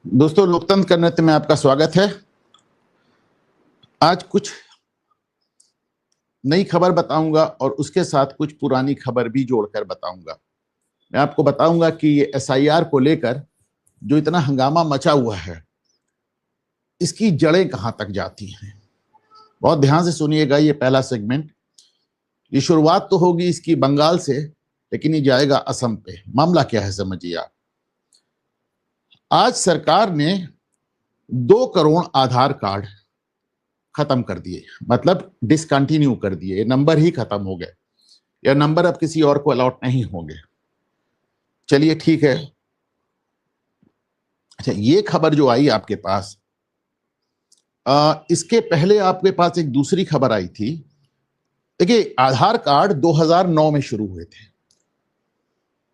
दोस्तों, लोकतंत्र का नृत्य में आपका स्वागत है। आज कुछ नई खबर बताऊंगा और उसके साथ कुछ पुरानी खबर भी जोड़कर बताऊंगा। मैं आपको बताऊंगा कि ये एसआईआर को लेकर जो इतना हंगामा मचा हुआ है, इसकी जड़ें कहां तक जाती हैं। बहुत ध्यान से सुनिएगा ये पहला सेगमेंट। ये शुरुआत तो होगी इसकी बंगाल से, लेकिन ये जाएगा असम पे। मामला क्या है समझिए आप। आज सरकार ने 2 करोड़ आधार कार्ड खत्म कर दिए, मतलब डिसकंटिन्यू कर दिए। नंबर ही खत्म हो गए, या नंबर अब किसी और को अलॉट नहीं होंगे। चलिए ठीक है। अच्छा, ये खबर जो आई आपके पास, इसके पहले आपके पास एक दूसरी खबर आई थी। देखिए, आधार कार्ड 2009 में शुरू हुए थे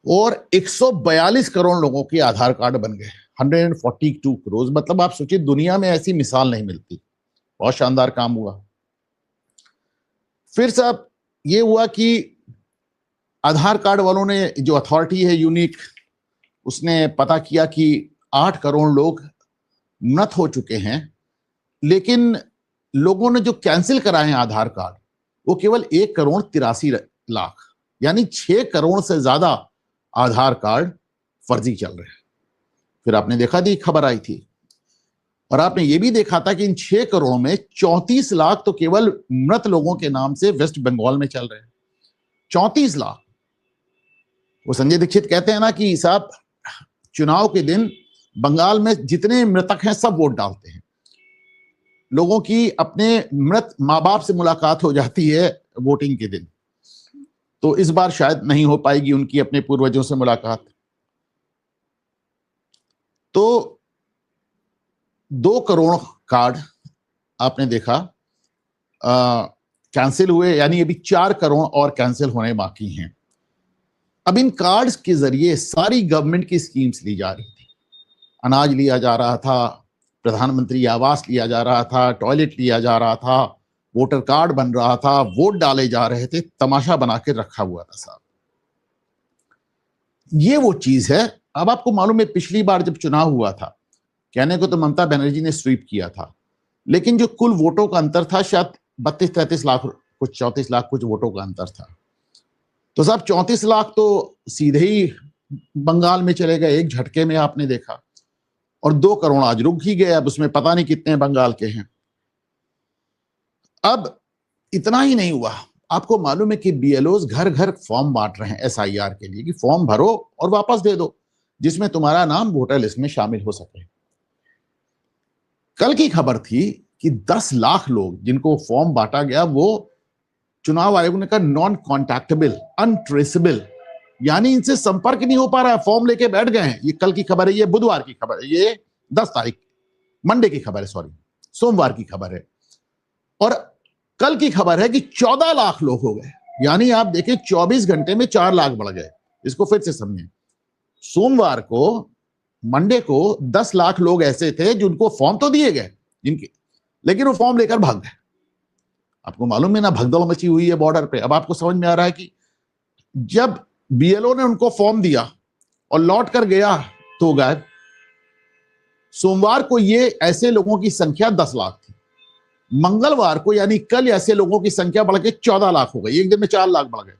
और 142 करोड़ लोगों के आधार कार्ड बन गए। 142 करोड़, मतलब आप सोचिए, दुनिया में ऐसी मिसाल नहीं मिलती। बहुत शानदार काम हुआ। फिर साहब ये हुआ कि आधार कार्ड वालों ने, जो अथॉरिटी है यूनिक, उसने पता किया कि 8 करोड़ लोग मृत हो चुके हैं, लेकिन लोगों ने जो कैंसिल कराए हैं आधार कार्ड, वो केवल 1 करोड़ 83 लाख, यानी 6 करोड़ से ज्यादा आधार कार्ड फर्जी चल रहे हैं। फिर आपने देखा थी, खबर आई थी, और आपने ये भी देखा था कि इन 6 करोड़ में 34 लाख तो केवल मृत लोगों के नाम से वेस्ट बंगाल में चल रहे हैं। 34 लाख। वो संजय दीक्षित कहते हैं ना कि साहब, चुनाव के दिन बंगाल में जितने मृतक हैं सब वोट डालते हैं। लोगों की अपने मृत माँ बाप से मुलाकात हो जाती है वोटिंग के दिन, तो इस बार शायद नहीं हो पाएगी उनकी अपने पूर्वजों से मुलाकात। तो 2 करोड़ कार्ड आपने देखा कैंसिल हुए, यानी अभी 4 करोड़ और कैंसिल होने बाकी हैं। अब इन कार्ड्स के जरिए सारी गवर्नमेंट की स्कीम्स ली जा रही थी। अनाज लिया जा रहा था, प्रधानमंत्री आवास लिया जा रहा था, टॉयलेट लिया जा रहा था, वोटर कार्ड बन रहा था, वोट डाले जा रहे थे। तमाशा बना के रखा हुआ था साहब। ये वो चीज है। अब आपको मालूम है, पिछली बार जब चुनाव हुआ था, कहने को तो ममता बनर्जी ने स्वीप किया था, लेकिन जो कुल वोटों का अंतर था शायद 32-33 लाख, कुछ 34 लाख कुछ वोटों का अंतर था। तो साहब 34 लाख तो सीधे ही बंगाल में चले गए एक झटके में, आपने देखा। और 2 करोड़ आज रुक ही गए। अब उसमें पता नहीं कितने बंगाल के हैं। अब इतना ही नहीं हुआ, आपको मालूम है कि बीएलओज घर घर फॉर्म बांट रहे हैं एसआईआर के लिए, कि फॉर्म भरो और वापस दे दो, जिसमें तुम्हारा नाम वोटर लिस्ट में शामिल हो सके। कल की खबर थी कि 10 लाख लोग जिनको फॉर्म बांटा गया, वो चुनाव आयोग ने कहा नॉन कॉन्टैक्टेबल, अनट्रेसेबल, यानी इनसे संपर्क नहीं हो पा रहा है। फॉर्म लेके बैठ गए हैं। ये कल की खबर है, ये बुधवार की खबर है, ये 10 तारीख, मंडे की खबर है, सॉरी, सोमवार की खबर है। और कल की खबर है कि 14 लाख लोग हो गए, यानी आप देखिए 24 घंटे में 4 लाख बढ़ गए। इसको फिर से समझें। सोमवार को, मंडे को 10 लाख लोग ऐसे थे जिनको फॉर्म तो दिए गए जिनके, लेकिन वो फॉर्म लेकर भाग गए। आपको मालूम है ना, भगदड़ मची हुई है बॉर्डर पे। अब आपको समझ में आ रहा है कि जब बीएलओ ने उनको फॉर्म दिया और लौट कर गया तो गायब। सोमवार को ये ऐसे लोगों की संख्या 10 लाख थी। मंगलवार को, यानी कल, ऐसे लोगों की संख्या बढ़ के 14 लाख हो गई। एक दिन में 4 लाख बढ़ गए।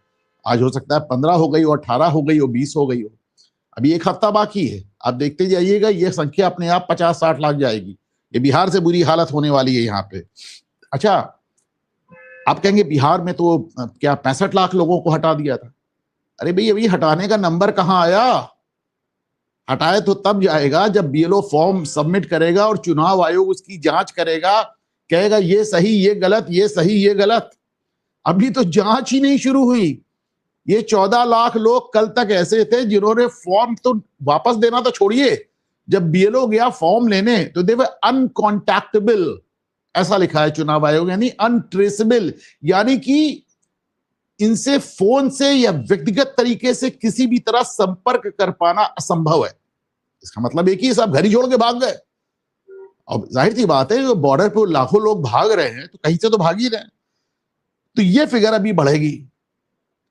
आज हो सकता है 15 हो गई हो, 18 हो गई हो, 20 हो गई हो। अभी एक हफ्ता बाकी है, आप देखते जाइएगा, ये संख्या अपने आप 50-60 लाख जाएगी। ये बिहार से बुरी हालत होने वाली है यहाँ पे। अच्छा, आप कहेंगे बिहार में तो क्या 65 लाख लोगों को हटा दिया था? अरे भाई, अभी हटाने का नंबर कहां आया? हटाए तो तब जाएगा जब बीएलओ फॉर्म सबमिट करेगा और चुनाव आयोग उसकी जांच करेगा, कहेगा ये सही, ये गलत, ये सही, ये गलत। अभी तो जांच ही नहीं शुरू हुई। ये 14 लाख लोग कल तक ऐसे थे जिन्होंने फॉर्म तो वापस देना तो छोड़िए, जब बीएलओ गया फॉर्म लेने तो दे वर अनकॉन्टैक्टेबल, ऐसा लिखा है चुनाव आयोग, यानी अनट्रेसेबल, यानी कि इनसे फोन से या व्यक्तिगत तरीके से किसी भी तरह संपर्क कर पाना असंभव है। इसका मतलब एक ही, सब घर ही छोड़ के भाग गए। अब जाहिर सी बात है, बॉर्डर पर लाखों लोग भाग रहे हैं तो कहीं से तो भाग ही रहे हैं। तो ये फिगर अभी बढ़ेगी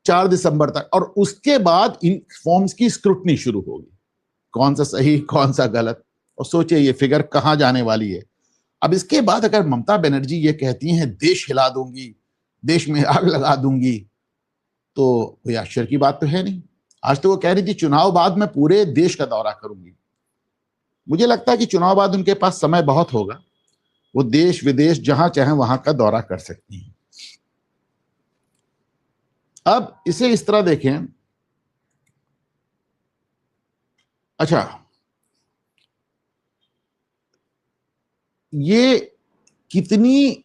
4 दिसंबर तक, और उसके बाद इन फॉर्म्स की स्क्रूटनी शुरू होगी, कौन सा सही, कौन सा गलत। और सोचिए ये फिगर कहां जाने वाली है। अब इसके बाद अगर ममता बनर्जी ये कहती हैं देश हिला दूंगी, देश में आग लगा दूंगी, तो कोई आश्चर्य की बात तो है नहीं। आज तो वो कह रही थी चुनाव बाद में पूरे देश का दौरा करूंगी। मुझे लगता है कि चुनाव बाद उनके पास समय बहुत होगा, वो देश विदेश जहां चाहे वहां का दौरा कर सकती हैं। अब इसे इस तरह देखें, अच्छा ये कितनी